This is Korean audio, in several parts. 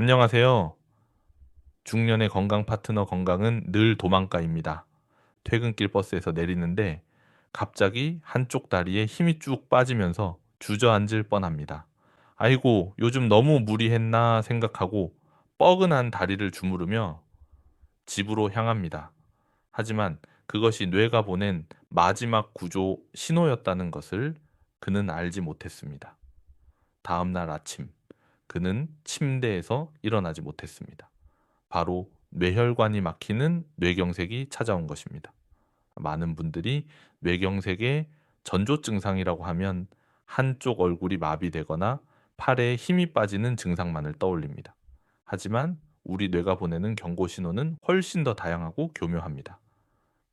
안녕하세요. 중년의 건강 파트너 건강은 늘 도망가입니다. 퇴근길 버스에서 내리는데 갑자기 한쪽 다리에 힘이 쭉 빠지면서 주저앉을 뻔합니다. 아이고, 요즘 너무 무리했나 생각하고 뻐근한 다리를 주무르며 집으로 향합니다. 하지만 그것이 뇌가 보낸 마지막 구조 신호였다는 것을 그는 알지 못했습니다. 다음 날 아침, 그는 침대에서 일어나지 못했습니다. 바로 뇌혈관이 막히는 뇌경색이 찾아온 것입니다. 많은 분들이 뇌경색의 전조 증상이라고 하면 한쪽 얼굴이 마비되거나 팔에 힘이 빠지는 증상만을 떠올립니다. 하지만 우리 뇌가 보내는 경고 신호는 훨씬 더 다양하고 교묘합니다.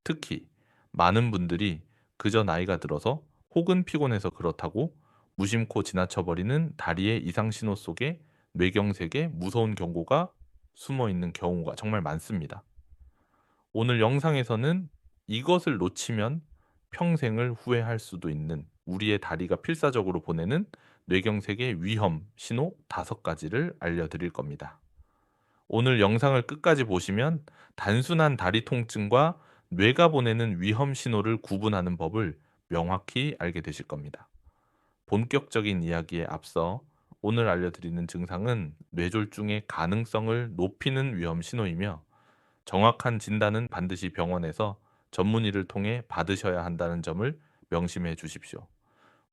특히 많은 분들이 그저 나이가 들어서 혹은 피곤해서 그렇다고 무심코 지나쳐버리는 다리의 이상 신호 속에 뇌경색의 무서운 경고가 숨어 있는 경우가 정말 많습니다. 오늘 영상에서는 이것을 놓치면 평생을 후회할 수도 있는 우리의 다리가 필사적으로 보내는 뇌경색의 위험 신호 5가지를 알려드릴 겁니다. 오늘 영상을 끝까지 보시면 단순한 다리 통증과 뇌가 보내는 위험 신호를 구분하는 법을 명확히 알게 되실 겁니다. 본격적인 이야기에 앞서 오늘 알려드리는 증상은 뇌졸중의 가능성을 높이는 위험 신호이며 정확한 진단은 반드시 병원에서 전문의를 통해 받으셔야 한다는 점을 명심해 주십시오.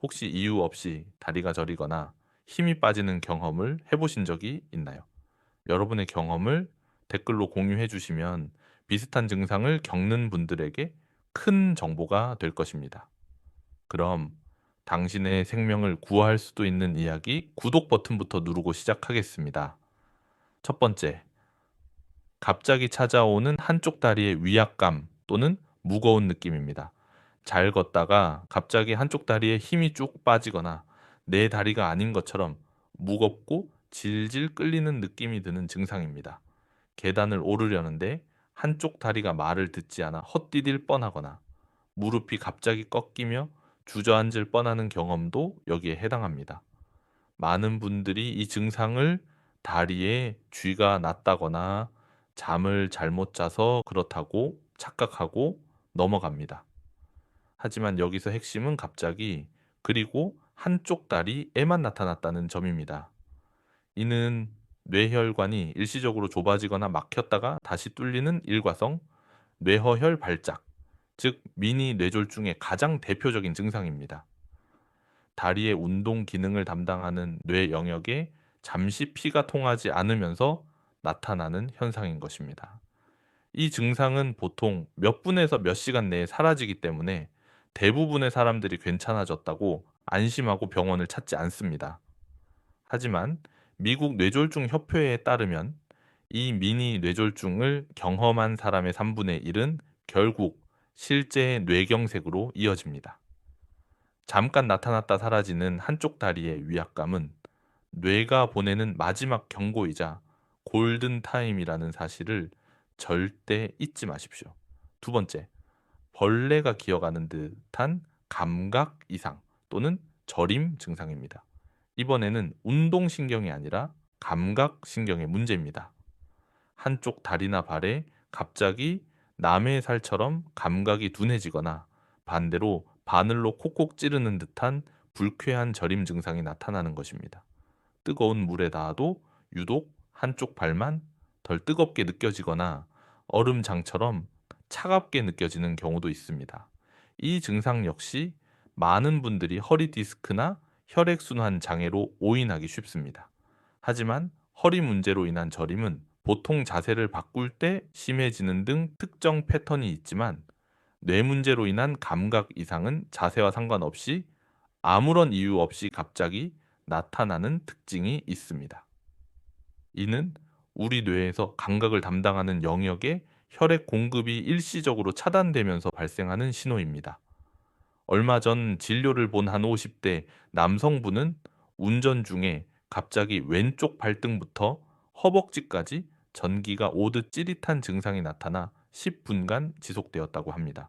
혹시 이유 없이 다리가 저리거나 힘이 빠지는 경험을 해보신 적이 있나요? 여러분의 경험을 댓글로 공유해 주시면 비슷한 증상을 겪는 분들에게 큰 정보가 될 것입니다. 그럼 당신의 생명을 구할 수도 있는 이야기 구독 버튼부터 누르고 시작하겠습니다. 첫 번째, 갑자기 찾아오는 한쪽 다리의 위압감 또는 무거운 느낌입니다. 잘 걷다가 갑자기 한쪽 다리에 힘이 쭉 빠지거나 내 다리가 아닌 것처럼 무겁고 질질 끌리는 느낌이 드는 증상입니다. 계단을 오르려는데 한쪽 다리가 말을 듣지 않아 헛디딜 뻔하거나 무릎이 갑자기 꺾이며 주저앉을 뻔하는 경험도 여기에 해당합니다. 많은 분들이 이 증상을 다리에 쥐가 났다거나 잠을 잘못 자서 그렇다고 착각하고 넘어갑니다. 하지만 여기서 핵심은 갑자기 그리고 한쪽 다리에만 나타났다는 점입니다. 이는 뇌혈관이 일시적으로 좁아지거나 막혔다가 다시 뚫리는 일과성 뇌허혈 발작, 즉 미니 뇌졸중의 가장 대표적인 증상입니다. 다리의 운동 기능을 담당하는 뇌 영역에 잠시 피가 통하지 않으면서 나타나는 현상인 것입니다. 이 증상은 보통 몇 분에서 몇 시간 내에 사라지기 때문에 대부분의 사람들이 괜찮아졌다고 안심하고 병원을 찾지 않습니다. 하지만 미국 뇌졸중 협회에 따르면 이 미니 뇌졸중을 경험한 사람의 3분의 1은 결국 실제 뇌경색으로 이어집니다. 잠깐 나타났다 사라지는 한쪽 다리의 위압감은 뇌가 보내는 마지막 경고이자 골든타임이라는 사실을 절대 잊지 마십시오. 두 번째, 벌레가 기어가는 듯한 감각 이상 또는 저림 증상입니다. 이번에는 운동신경이 아니라 감각신경의 문제입니다. 한쪽 다리나 발에 갑자기 남의 살처럼 감각이 둔해지거나 반대로 바늘로 콕콕 찌르는 듯한 불쾌한 저림 증상이 나타나는 것입니다. 뜨거운 물에 닿아도 유독 한쪽 발만 덜 뜨겁게 느껴지거나 얼음장처럼 차갑게 느껴지는 경우도 있습니다. 이 증상 역시 많은 분들이 허리 디스크나 혈액순환 장애로 오인하기 쉽습니다. 하지만 허리 문제로 인한 저림은 보통 자세를 바꿀 때 심해지는 등 특정 패턴이 있지만 뇌 문제로 인한 감각 이상은 자세와 상관없이 아무런 이유 없이 갑자기 나타나는 특징이 있습니다. 이는 우리 뇌에서 감각을 담당하는 영역에 혈액 공급이 일시적으로 차단되면서 발생하는 신호입니다. 얼마 전 진료를 본 한 50대 남성분은 운전 중에 갑자기 왼쪽 발등부터 허벅지까지 전기가 오듯 찌릿한 증상이 나타나 10분간 지속되었다고 합니다.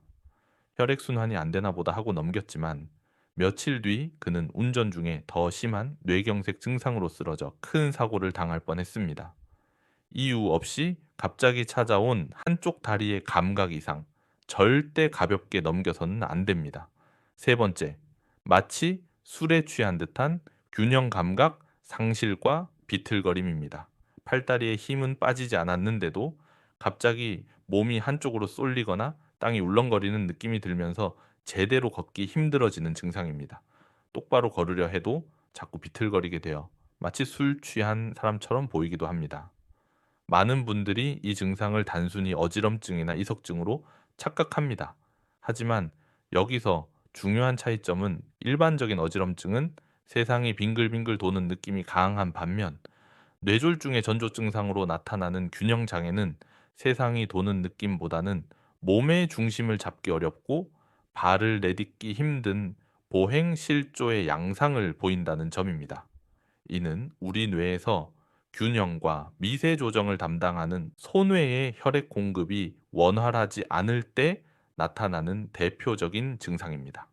혈액순환이 안 되나 보다 하고 넘겼지만 며칠 뒤 그는 운전 중에 더 심한 뇌경색 증상으로 쓰러져 큰 사고를 당할 뻔했습니다. 이유 없이 갑자기 찾아온 한쪽 다리의 감각 이상, 절대 가볍게 넘겨서는 안 됩니다. 세 번째, 마치 술에 취한 듯한 균형 감각 상실과 비틀거림입니다. 팔다리에 힘은 빠지지 않았는데도 갑자기 몸이 한쪽으로 쏠리거나 땅이 울렁거리는 느낌이 들면서 제대로 걷기 힘들어지는 증상입니다. 똑바로 걸으려 해도 자꾸 비틀거리게 되어 마치 술 취한 사람처럼 보이기도 합니다. 많은 분들이 이 증상을 단순히 어지럼증이나 이석증으로 착각합니다. 하지만 여기서 중요한 차이점은 일반적인 어지럼증은 세상이 빙글빙글 도는 느낌이 강한 반면 뇌졸중의 전조 증상으로 나타나는 균형 장애는 세상이 도는 느낌보다는 몸의 중심을 잡기 어렵고 발을 내딛기 힘든 보행 실조의 양상을 보인다는 점입니다. 이는 우리 뇌에서 균형과 미세 조정을 담당하는 소뇌의 혈액 공급이 원활하지 않을 때 나타나는 대표적인 증상입니다.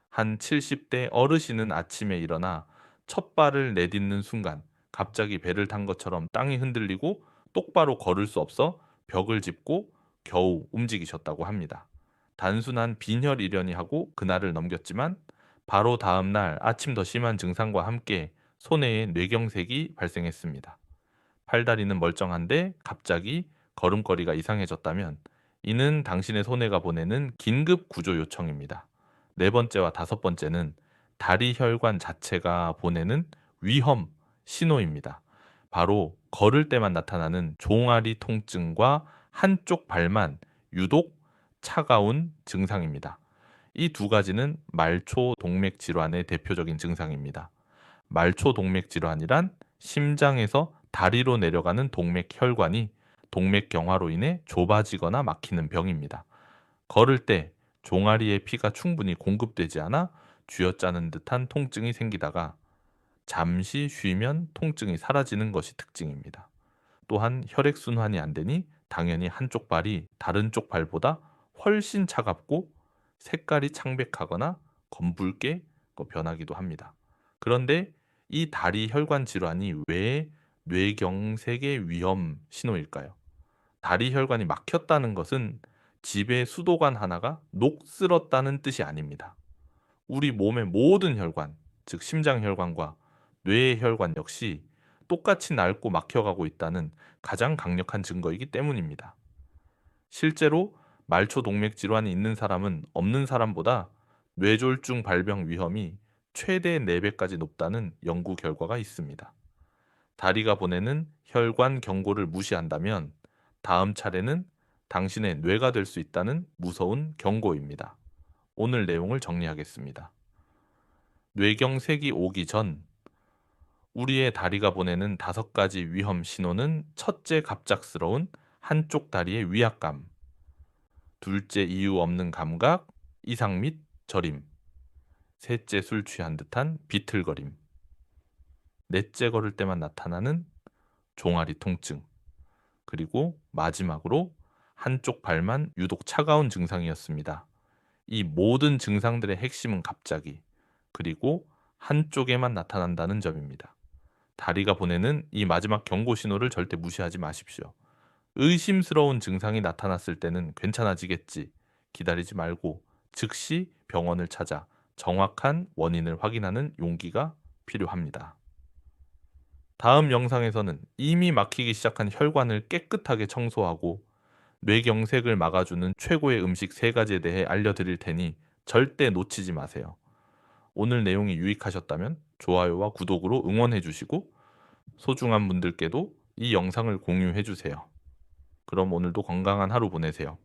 한 70대 어르신은 아침에 일어나 첫 발을 내딛는 순간 갑자기 배를 탄 것처럼 땅이 흔들리고 똑바로 걸을 수 없어 벽을 짚고 겨우 움직이셨다고 합니다. 단순한 빈혈 일연이 하고 그날을 넘겼지만 바로 다음 날 아침 더 심한 증상과 함께 손해에 뇌경색이 발생했습니다. 팔다리는 멀쩡한데 갑자기 걸음걸이가 이상해졌다면 이는 당신의 손해가 보내는 긴급 구조 요청입니다. 네 번째와 다섯 번째는 다리 혈관 자체가 보내는 위험 신호입니다. 바로 걸을 때만 나타나는 종아리 통증과 한쪽 발만 유독 차가운 증상입니다. 이 두 가지는 말초 동맥 질환의 대표적인 증상입니다. 말초 동맥 질환이란 심장에서 다리로 내려가는 동맥 혈관이 동맥 경화로 인해 좁아지거나 막히는 병입니다. 걸을 때 종아리에 피가 충분히 공급되지 않아 쥐어짜는 듯한 통증이 생기다가 잠시 쉬면 통증이 사라지는 것이 특징입니다. 또한 혈액순환이 안 되니 당연히 한쪽 발이 다른 쪽 발보다 훨씬 차갑고 색깔이 창백하거나 검붉게 변하기도 합니다. 그런데 이 다리 혈관 질환이 왜 뇌경색의 위험 신호일까요? 다리 혈관이 막혔다는 것은 집의 수도관 하나가 녹슬었다는 뜻이 아닙니다. 우리 몸의 모든 혈관, 즉 심장혈관과 뇌혈관 역시 똑같이 낡고 막혀가고 있다는 가장 강력한 증거이기 때문입니다. 실제로 말초 동맥 질환이 있는 사람은 없는 사람보다 뇌졸중 발병 위험이 최대 4배까지 높다는 연구 결과가 있습니다. 다리가 보내는 혈관 경고를 무시한다면 다음 차례는 당신의 뇌가 될 수 있다는 무서운 경고입니다. 오늘 내용을 정리하겠습니다. 뇌경색이 오기 전 우리의 다리가 보내는 5가지 위험 신호는 첫째 갑작스러운 한쪽 다리의 위압감, 둘째 이유 없는 감각, 이상 및 저림, 셋째 술 취한 듯한 비틀거림, 넷째 걸을 때만 나타나는 종아리 통증, 그리고 마지막으로 한쪽 발만 유독 차가운 증상이었습니다. 이 모든 증상들의 핵심은 갑자기, 그리고 한쪽에만 나타난다는 점입니다. 다리가 보내는 이 마지막 경고 신호를 절대 무시하지 마십시오. 의심스러운 증상이 나타났을 때는 괜찮아지겠지 기다리지 말고 즉시 병원을 찾아 정확한 원인을 확인하는 용기가 필요합니다. 다음 영상에서는 이미 막히기 시작한 혈관을 깨끗하게 청소하고 뇌경색을 막아주는 최고의 음식 3가지에 대해 알려드릴 테니 절대 놓치지 마세요. 오늘 내용이 유익하셨다면 좋아요와 구독으로 응원해 주시고 소중한 분들께도 이 영상을 공유해 주세요. 그럼 오늘도 건강한 하루 보내세요.